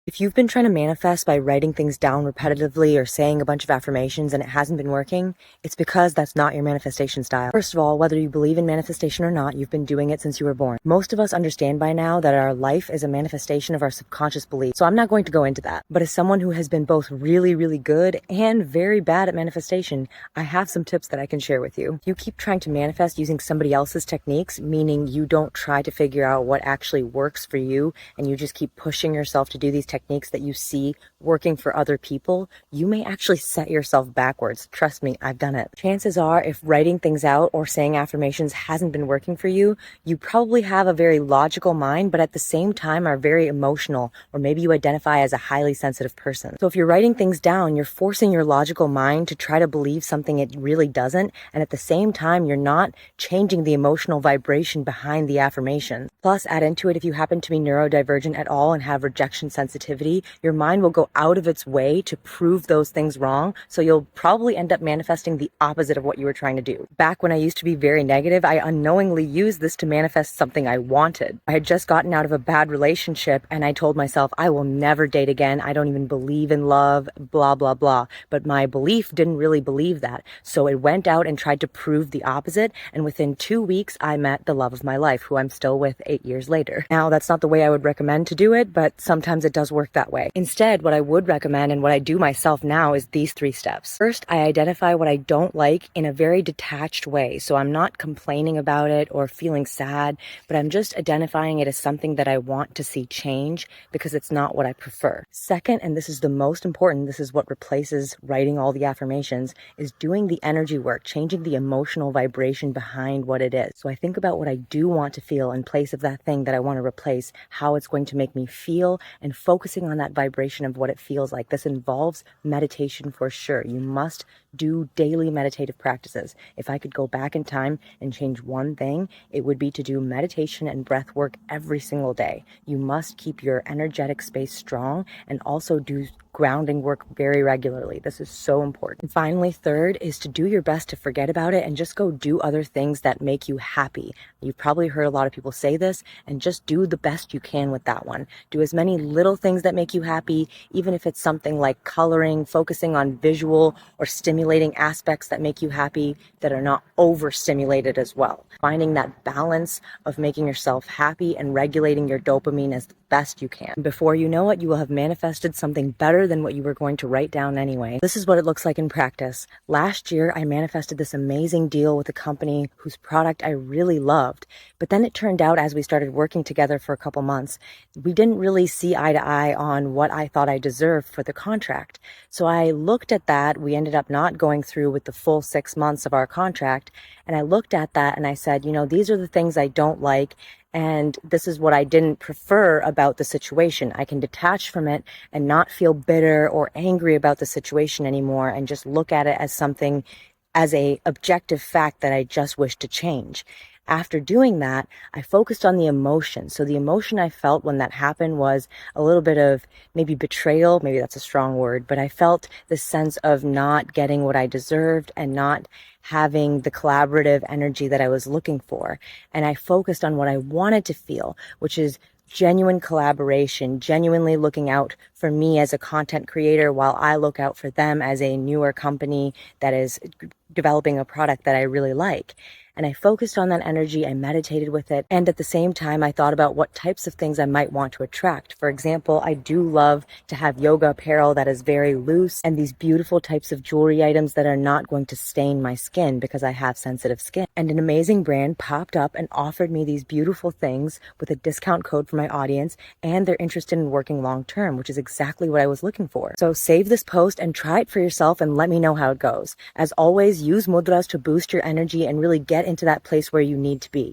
If you've been trying to manifest by writing things down repetitively or saying a bunch of affirmations and it hasn't been working, it's because that's not your manifestation style. First of all, whether you believe in manifestation or not, you've been doing it since you were born. Most of us understand by now that our life is a manifestation of our subconscious beliefs, so I'm not going to go into that. But as someone who has been both really, really good and very bad at manifestation, I have some tips that I can share with you. If you keep trying to manifest using somebody else's techniques, meaning you don't try to figure out what actually works for you and you just keep pushing yourself to do these techniques that you see working for other people, you may actually set yourself backwards. Trust me, I've done it. Chances are, if writing things out or saying affirmations hasn't been working for you, you probably have a very logical mind, but at the same time are very emotional, or maybe you identify as a highly sensitive person. So if you're writing things down, you're forcing your logical mind to try to believe something it really doesn't, and at the same time, you're not changing the emotional vibration behind the affirmation. Plus, add into it, if you happen to be neurodivergent at all and have rejection sensitivity, your mind will go out of its way to prove those things wrong, so you'll probably end up manifesting the opposite of what you were trying to do. Back when I used to be very negative, I unknowingly used this to manifest something I wanted. I had just gotten out of a bad relationship and I told myself, I will never date again, I don't even believe in love, blah, blah, blah. But my belief didn't really believe that, so it went out and tried to prove the opposite, and within 2 weeks, I met the love of my life, who I'm still with 8 years later. Now, that's not the way I would recommend to do it, but sometimes it does work that way. Instead, what I would recommend and what I do myself now is these 3 steps. First, I identify what I don't like in a very detached way. So I'm not complaining about it or feeling sad, but I'm just identifying it as something that I want to see change because it's not what I prefer. Second, and this is the most important, this is what replaces writing all the affirmations, is doing the energy work, changing the emotional vibration behind what it is. So I think about what I do want to feel in place of that thing that I want to replace, how it's going to make me feel, and focusing on that vibration of what it feels like. This involves meditation for sure. You must do daily meditative practices. If I could go back in time and change one thing, it would be to do meditation and breath work every single day. You must keep your energetic space strong and also do grounding work very regularly. This is so important. And finally, third is to do your best to forget about it and just go do other things that make you happy. You've probably heard a lot of people say this, and just do the best you can with that one. Do as many little things that make you happy, even if it's something like coloring, focusing on visual or stimulating aspects that make you happy that are not overstimulated as well. Finding that balance of making yourself happy and regulating your dopamine as best you can. Before you know it, you will have manifested something better than what you were going to write down anyway. This is what it looks like in practice. Last year, I manifested this amazing deal with a company whose product I really loved, but then it turned out, as we started working together for a couple months, we didn't really see eye to eye on what I thought I deserved for the contract. So I looked at that. We ended up not going through with the full 6 months of our contract, and I looked at that and I said, these are the things I don't like, and this is what I didn't prefer about the situation. I can detach from it and not feel bitter or angry about the situation anymore and just look at it as something, as a objective fact that I just wish to change. After doing that, I focused on the emotion. So the emotion I felt when that happened was a little bit of maybe betrayal. Maybe that's a strong word, but I felt the sense of not getting what I deserved and not having the collaborative energy that I was looking for. And I focused on what I wanted to feel, which is genuine collaboration, genuinely looking out for me as a content creator while I look out for them as a newer company that is developing a product that I really like. And I focused on that energy, I meditated with it, and at the same time, I thought about what types of things I might want to attract. For example, I do love to have yoga apparel that is very loose and these beautiful types of jewelry items that are not going to stain my skin because I have sensitive skin. And an amazing brand popped up and offered me these beautiful things with a discount code for my audience, and they're interested in working long term, which is exactly what I was looking for. So save this post and try it for yourself and let me know how it goes. As always, use mudras to boost your energy and really get into that place where you need to be.